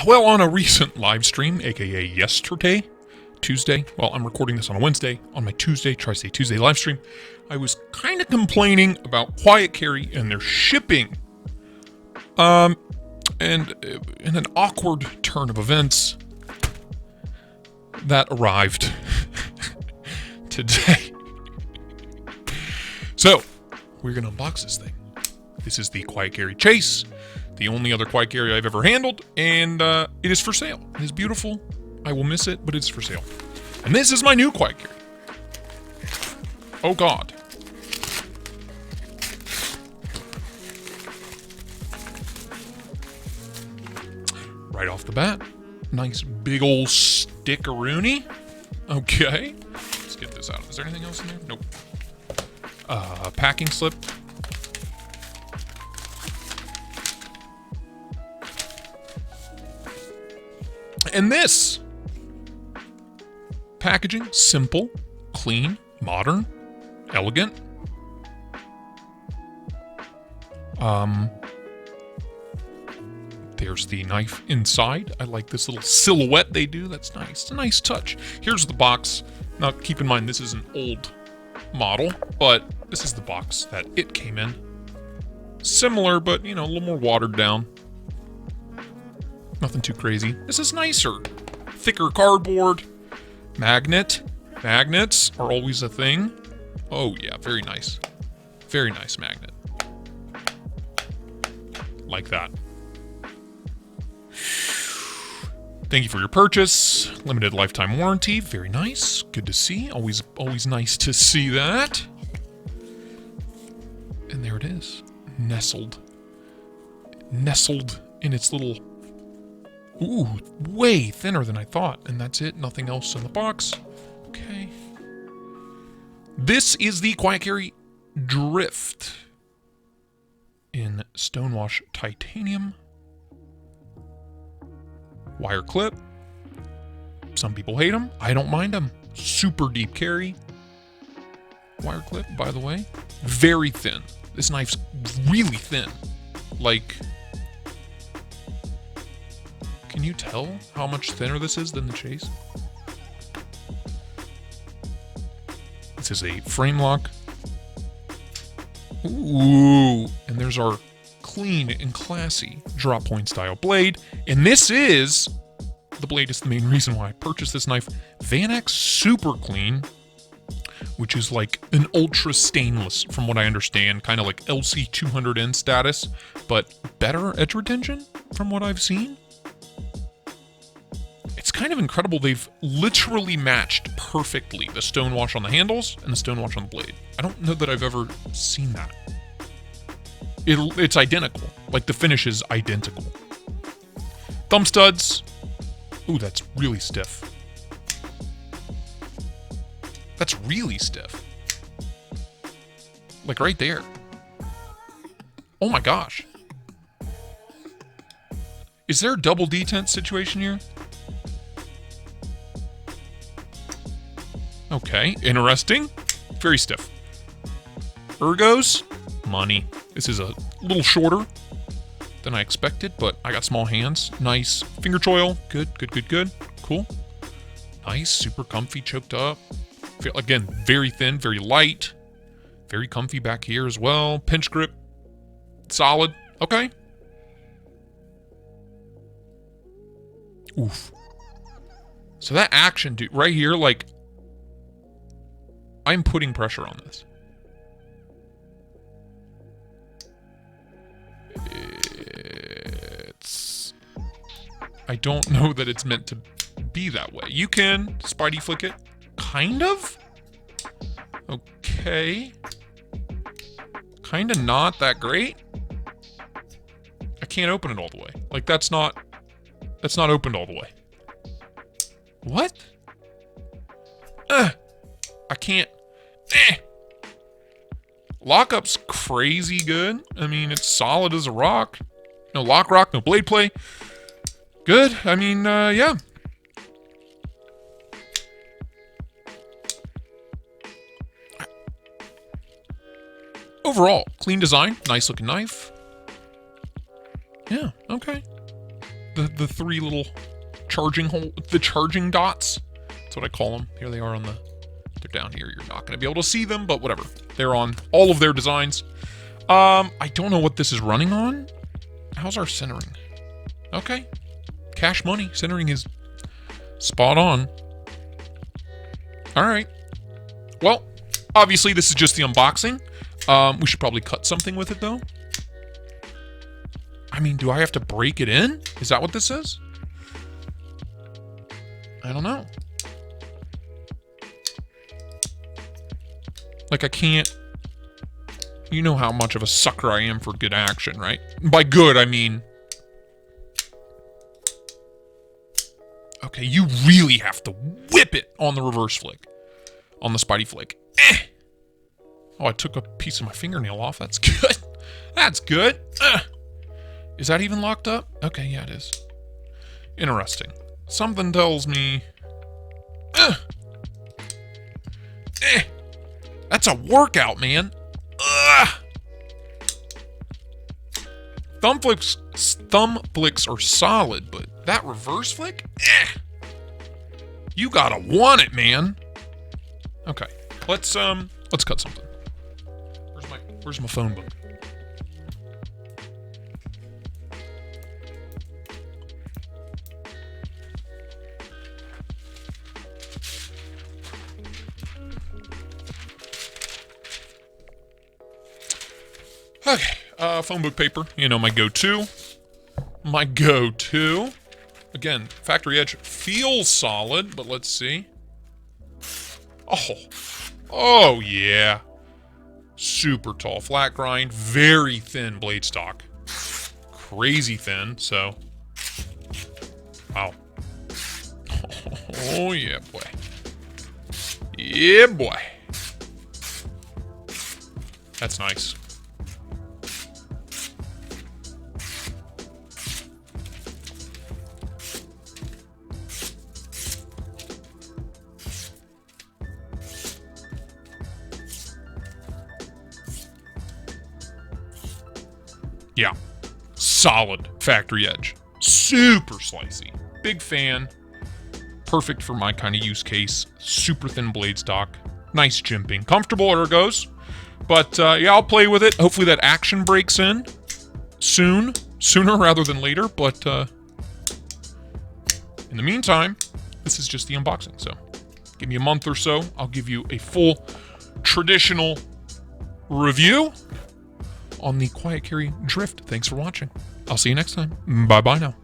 Well, on a recent live stream, aka yesterday, Tuesday, well, I'm recording this on a Wednesday, on my Tuesday, Tri-State Tuesday live stream, I was kind of complaining about Quiet Carry and their shipping. And in an awkward turn of events, that arrived today. So, we're going to unbox this thing. This is the Quiet Carry Chase, the only other Quiet Carry I've ever handled, and it is for sale. It is beautiful. I will miss it, but it's for sale. And this is my new Quiet Carry. Oh God. Right off the bat, nice big old stickeroonie. Okay, let's get this out. Is there anything else in there? Nope. Packing slip. And this packaging, simple, clean, modern, elegant. There's the knife inside. I like this little silhouette they do. That's nice. It's a nice touch. Here's the box. Now, keep in mind, this is an old model, but this is the box that it came in. Similar, but, you know, a little more watered down. Nothing too crazy. This is nicer. Thicker cardboard. Magnet. Magnets are always a thing. Oh, yeah, very nice. Very nice magnet. Like that. Thank you for your purchase. Limited lifetime warranty. Very nice. Good to see. Always nice to see that. And there it is. Nestled in its little... Ooh, way thinner than I thought. And that's it. Nothing else in the box. Okay. This is the Quiet Carry Drift in Stonewash Titanium. Wire clip. Some people hate them. I don't mind them. Super deep carry. Wire clip, by the way. Very thin. This knife's really thin. Like... Can you tell how much thinner this is than the Chase? This is a frame lock. Ooh, and there's our clean and classy drop point style blade. And this is, the blade is the main reason why I purchased this knife, Van-X Super Clean, which is like an ultra stainless, from what I understand, kind of like LC200N status, but better edge retention from what I've seen. It's kind of incredible. They've literally matched perfectly the stonewash on the handles and the stonewash on the blade. I don't know that I've ever seen that. It's identical. Like, the finish is identical. Thumb studs. Ooh, that's really stiff. That's really stiff. Like, right there. Oh my gosh. Is there a double detent situation here? Okay, interesting. Very stiff. Ergos, money. This is a little shorter than I expected, but I got small hands. Nice. Finger choil. Good. Cool. Nice. Super comfy, choked up. Again, very thin, very light. Very comfy back here as well. Pinch grip. Solid. Okay. Oof. So that action, dude, right here, like... I'm putting pressure on this. I don't know that it's meant to be that way. You can Spidey flick it. Kind of? Okay. Kind of not that great. I can't open it all the way. Like, that's not opened all the way. What? I can't. Lockup's crazy good. I mean, it's solid as a rock. No lock rock, no blade play. Good. I mean, yeah. Overall, clean design, nice looking knife. Yeah, okay. the three little charging hole, the charging dots. That's what I call them. Here they are on the, they're down here. You're not going to be able to see them, but whatever. They're on all of their designs. I don't know what this is running on. How's our centering? Okay. Cash money. Centering is spot on. All right. Well, obviously this is just the unboxing. We should probably cut something with it though. I mean, do I have to break it in? Is that what this is? I don't know. Like I can't... You know how much of a sucker I am for good action, right? By good, I mean... Okay, you really have to whip it on the reverse flick. On the Spidey flick. Oh, I took a piece of my fingernail off. That's good. That's good. Is that even locked up? Okay, yeah, it is. Interesting. Something tells me... That's a workout, man. Thumb flicks are solid, but that reverse flick? You gotta want it, man. Okay, let's cut something. Where's my phone book? Okay, phone book paper. You know, my go-to. My go-to. Again, Factory Edge feels solid, but let's see. Oh yeah. Super tall flat grind, very thin blade stock. Crazy thin, so. Wow. Oh yeah, boy. Yeah, boy. That's nice. Yeah, solid Factory Edge. Super slicey. Big fan. Perfect for my kind of use case. Super thin blade stock. Nice jimping. Comfortable ergos. But yeah, I'll play with it. Hopefully that action breaks in soon. Sooner rather than later. But in the meantime, this is just the unboxing. So give me a month or so. I'll give you a full traditional review on the Quiet Carry Drift. Thanks for watching. I'll see you next time. Bye-bye now.